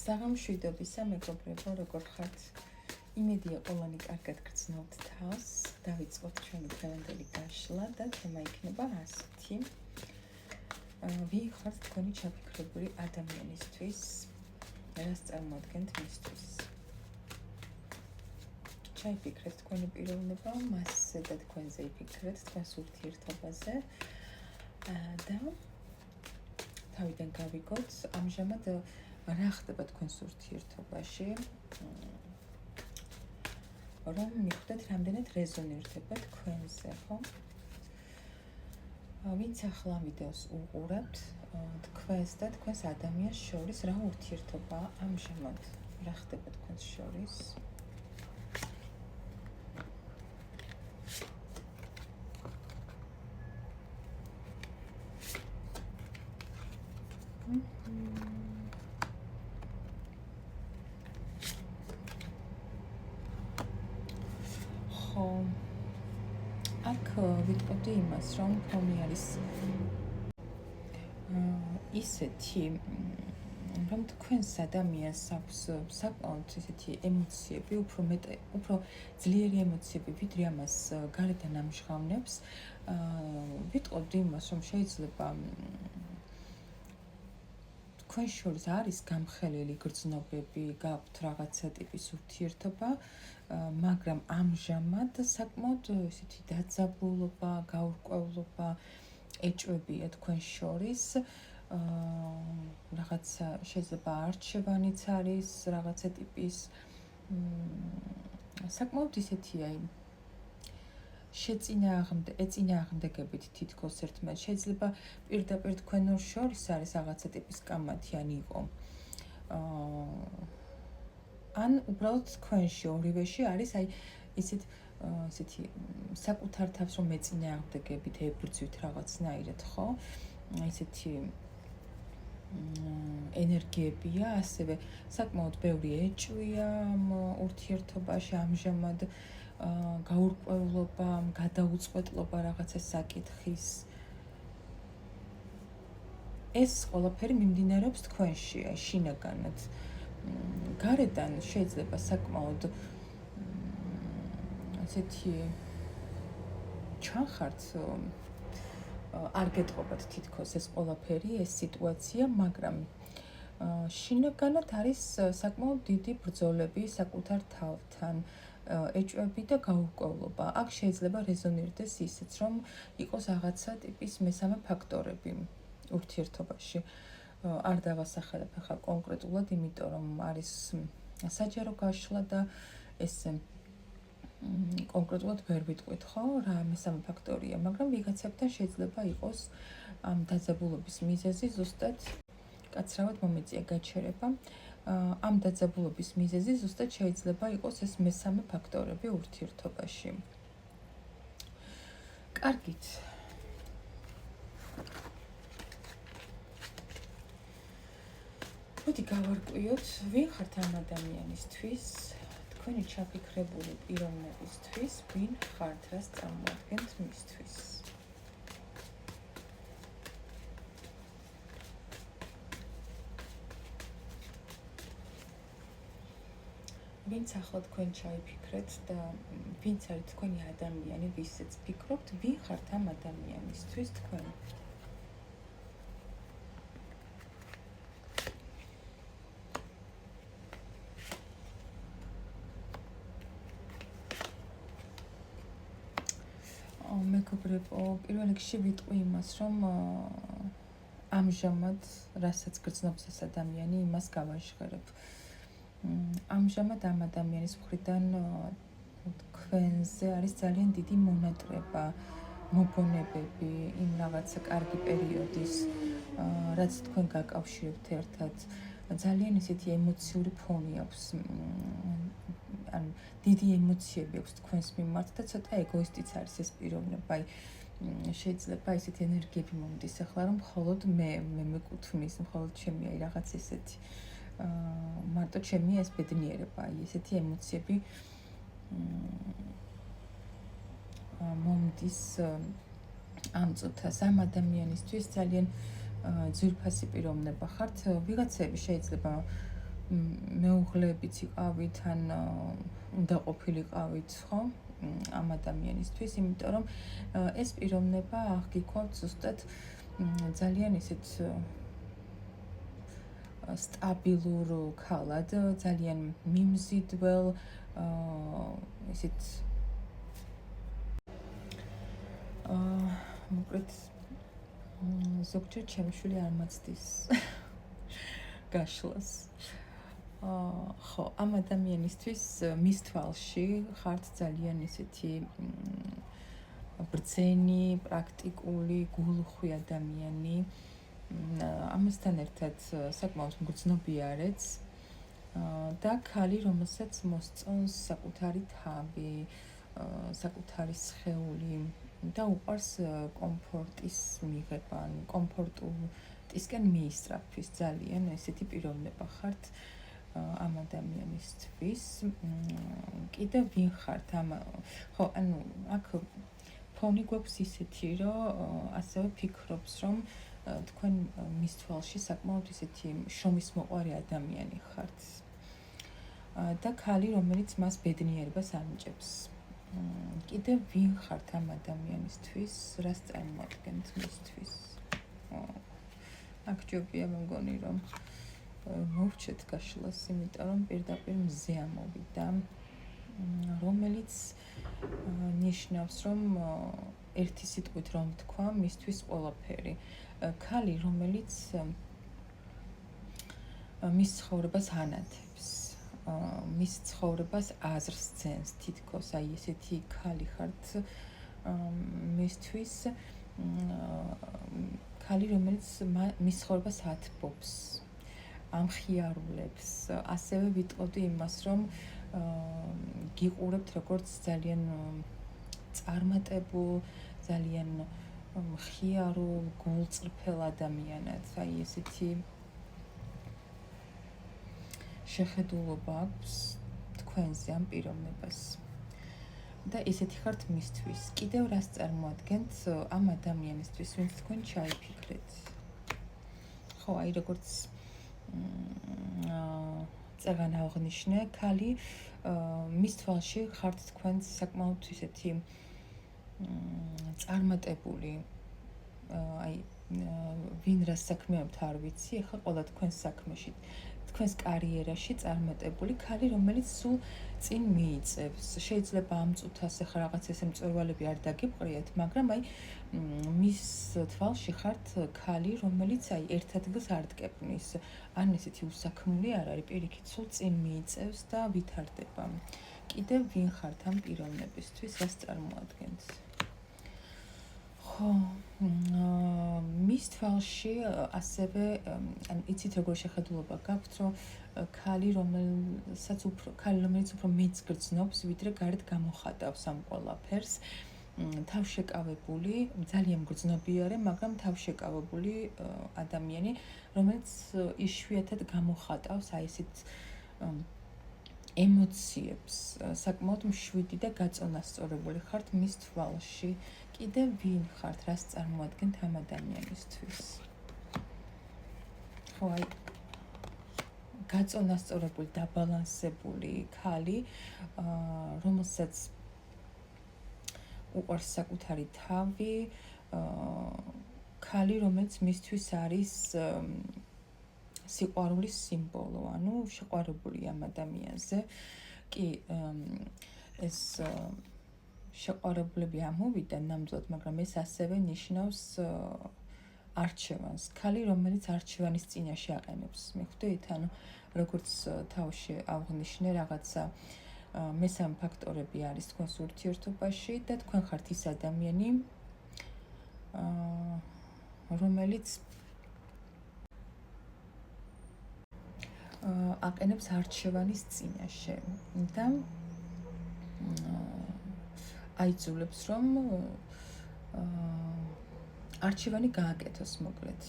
საღამშვიდობისა მეგობრებო, როგორ ხართ? იმედია ყველანი კარგად გრძნობთ თავს. დავიწყოთ ჩვენი დღევანდელი გაშლა და თემა იქნება ასეთი. ვინ ხართ თქვენი ჩაფიქრებული ადამიანისთვის? რას წარმოადგენთ მისთვის? ჩაიფიქრეთ თქვენი პიროვნება, მასზე და თქვენზე იფიქრეთ თქვენს ურთიერთობაზე და თავიდან გავიგოთ ამჟამად რა ხდება თქვენს ურთიერთობაში, რომ მიხვდეთ რამდენად რეზონირდება თქვენზე, ხო? ვინც ახლა ვიდეოს უყურებთ, თქვენს და თქვენს ადამიანს შორის რა ურთიერთობაა ამჟამად, რა ხდება თქვენს შორის? აქ ვიტყოდი იმას, რომ ფონი არის ისეთი, რომ თქვენს ადამიანს აქვს საკმაოდ ისეთი ემოციები, უფრო ძლიერი ემოციები, ვიდრე ამას გარედან ამჟღავნებს. ვიტყოდი იმას, რომ შეიძლება თქვენ შორის არის გამხელელი გრძნობები, გაქვთ რაღაცა ტიპის ურთიერთობა, მაგრამ ამჟამად საკმაოდ ისეთი დაძაბულობა, გაურკვევლობა ეჭვებია თქვენ შორის. რაღაცა შეიძლება არჩევანიც არის, რაღაცა ტიპის საკმაოდ ისეთია ეწინააღმდეგებით თითქოს ერთმანეთს. შეიძლება პირდაპირ თქვენ ორ შორის არის რაღაცა ტიპის კამათი ან იყო. ან უბრალოდ თქვენში ორივეში არის ისეთი საკუთარ თავს რომ ეწინააღმდეგებით ებრძვით რაღაცნაირად, ხო? ისეთი ენერგიებია, ასევე საკმაოდ ბევრი ეჭვია ურთიერთობაში ამჟამად, გაურკვევლობა, გადაუწყვეტლობა რაღაცა საკითხის. ეს ყველაფერი მიმდინარეობს თქვენში, შინაგანად. გარედან შეიძლება საკმაოდ ასეთი ჩანხართ, არ გეტყობათ თითქოს ეს ყველაფერი, ეს სიტუაცია, მაგრამ შინაგანად არის საკმაოდ დიდი ბრძოლები საკუთარ თავთან, ეჭვები და გაურკვევლობა. აქ შეიძლება რეზონირდეს ისიც, რომ იყოს რაღაცა ტიპის მესამე ფაქტორები ურთიერთობაში. არ დავასახელებ ახლა კონკრეტულად, იმიტომ რომ არის საჯარო გაშლა და ეს კონკრეტულად ვერ ვიტყვით, ხო, რა მესამე ფაქტორია, მაგრამ ვიღაცებთან შეიძლება იყოს ამ დაძაბულობის მიზეზი ზუსტად კაცრავად მომეწია გაჩერება. ამ დაძაბულობის მიზეზი ზუსტად შეიძლება იყოს ეს მესამე ფაქტორები ურთიერთობაში. კარგით. მოდი გავარკვიოთ, ვინ ხართ ამ ადამიანისთვის, თქვენი ჩაფიქრებული პიროვნებისთვის, ვინ ხართ, რას წარმოადგენთ მისთვის. ვინც ახლა თქვენ ჩაიფიქრეთ და ვინც არის თქვენი ადამიანი, ვისაც ფიქრობთ, ვინ ხართ ამ ადამიანისთვის თქვენ? მეგობრებო, პირველ რიგში ვიტყვი იმას, რომ ამჟამად რასაც გრძნობს ეს ადამიანი, იმას გავაჟღერებ. ამჟამად ამ ადამიანის მხრიდან თქვენზე არის ძალიან დიდი მონატრება, მოგონებები, იმ რაღაცა კარგი პერიოდის, რაც თქვენ გაკავშირებთ ერთად. ძალიან ისეთი ემოციური ფონი აქვს, ანუ დიდი ემოციები აქვს თქვენს მიმართ და ცოტა ეგოისტიც არის ეს პიროვნება. შეიძლება ისეთი ენერგიები მომდის ახლა, რომ მხოლოდ მე მეკუთვნის, მხოლოდ ჩემი რაღაც ესეთი მარტო ჩემია ეს ბედნიერება, ესეთი ემოციები მომდის ამ წუთას. ამ ადამიანისთვის ძალიან ძვირფასი პიროვნება ხართ. ვიღაცები შეიძლება მეუღლეებიც იყავით, ან უნდა ყოფილიყავით, ხო? ამ ადამიანისთვის, იმიტომ რომ ეს პიროვნება აღგიქვათ ზუსტად ძალიან ისეთ სტაბილურ ქალად, ძალიან მიმზიდველ, ისეთ მოკლედ ზოგჯერ ჩემი შვილი არ მაცდის გაშლას. ხო, ამ ადამიანისთვის მის თვალში ხართ ძალიან ისეთი ბრძენი, პრაქტიკული, გულუხვი ადამიანი. ამასთან ერთად საკმაოდ მგრძნობიარეც და ქალი, რომელსაც მოსწონს საკუთარი თავი, საკუთარი სხეული და უყვარს კომფორტის მიღება, კომფორტისკენ მიისწრაფვის ძალიან ესეთი პიროვნება ხართ ამ ადამიანისთვის. კიდევ ვინ ხართ ამ ხო, ანუ აქ ფონი გვაქვს ისეთი, რომ ასევე ფიქრობს, რომ თქვენ მის თვალში საკმაოდ ისეთი შრომის მოყვარე ადამიანი ხართ და ქალი, რომელიც მას ბედნიერებას ანიჭებს. კიდევ ვინ ხართ ამ ადამიანისთვის, რას წარმოადგენთ მისთვის? აქ ჯობია მგონი, რომ მოვჩეთ გაშლას, იმიტომ რომ პირდაპირ მზე ამოვიდა, რომელიც ნიშნავს, რომ ერთი სიტყვით რომ თქვა, მისთვის ყველაფერი. ქალი, რომელიც მის ცხოვრებას ანათებს, მის ცხოვრებას აზრს ძენს თითქოს, აი ესეთი ქალი ხართ მისთვის, ქალი, რომელიც მის ცხოვრებას ათბობს, ამხიარულებს, ასევე ვიტყოდი იმას, რომ გიყურებთ როგორც ძალიან წარმატებულ, ძალიან მხიარულ, გულწრფელ ადამიანად, აი ესეთი შეხედულობა აქვს თქვენზე ამ პიროვნებას. და ესეთი ხართ მისთვის. კიდევ რას წარმოადგენთ ამ ადამიანისთვის, ვინც თქვენ ჩაიფიქრეთ? ხო, აი როგორც წეგან აღნიშნე, ქალი მის თვალში ხართ თქვენ საკმაოდ ისეთი წარმატებული, აი ვინ რას საქმეობთ არ ვიცი, ეხლა ყველა თქვენს საქმეში, თქვენს კარიერაში წარმატებული ქალი, რომელიც სულ წინ მიიწევს. შეიძლება ამ წუთას ეხლა რაღაც ესე მწვერვალები არ დაგიბრიეთ, მაგრამ აი მის თვალში ხართ ქალი, რომელიც აი ერთ ადგილს არ დგებნის. ან ესეთი უსაქმნელი არ არის, პირიქით სულ წინ მიიწევს და ვითარდება. კიდევ ვინ ხართ ამ პიროვნებისთვის, რას წარმოადგენთ? ხო, მის თვალში ასევე, ან იცით როგორ შეხედულობა გაქვთ, რომ ქალი, რომელიც უფრო მეც გრძნობს, ვიდრე გარეთ გამოხატავს ამ ყველაფერს, თავშეკავებული, ძალიან მგრძნობიარე, მაგრამ თავშეკავებული ადამიანი, რომელიც იშვიათად გამოხატავს აი ესეთ ემოციებს, საკმაოდ მშვიდი და გაწონასწორებული ხართ მის თვალში. კიდევ ვინ ხართ, რას წარმოადგენთ ამ ადამიანისთვის? ხო, აი გაწონასწორებული, დაბალანსებული ქალი, რომელსაც უყვარს საკუთარი თავი, ქალი, რომელიც მისთვის არის სიყვარულის სიმბოლო, ანუ შეყვარებული ამ ადამიანზე. კი, ეს შეყვარებულები ამოვიდა ნამდვილად, მაგრამ ეს ასევე ნიშნავს არჩევანს. ქალი, რომელიც არჩევანის წინაშე აყენებს. მიხვდით? ანუ როგორც თავში აღნიშნე, რაღაცა მესამე ფაქტორები არის თქვენს ურთიერთობაში და თქვენ ხართ ის ადამიანი, რომელიც აყენებს არჩევანის წინაშე და აიძულებს, რომ არჩევანი გააკეთოს მოკლედ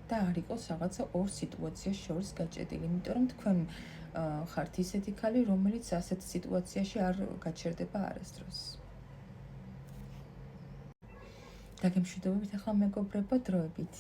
და არ იყოს რაღაცა ორ სიტუაციას შორის გაჭედილი, იმიტომ რომ თქვენ ხართ ისეთი ქალი, რომელიც ასეთ სიტუაციაში არ გაჩერდება არასდროს. დაგემშვიდობებით ახლა მეგობრებო დროებით.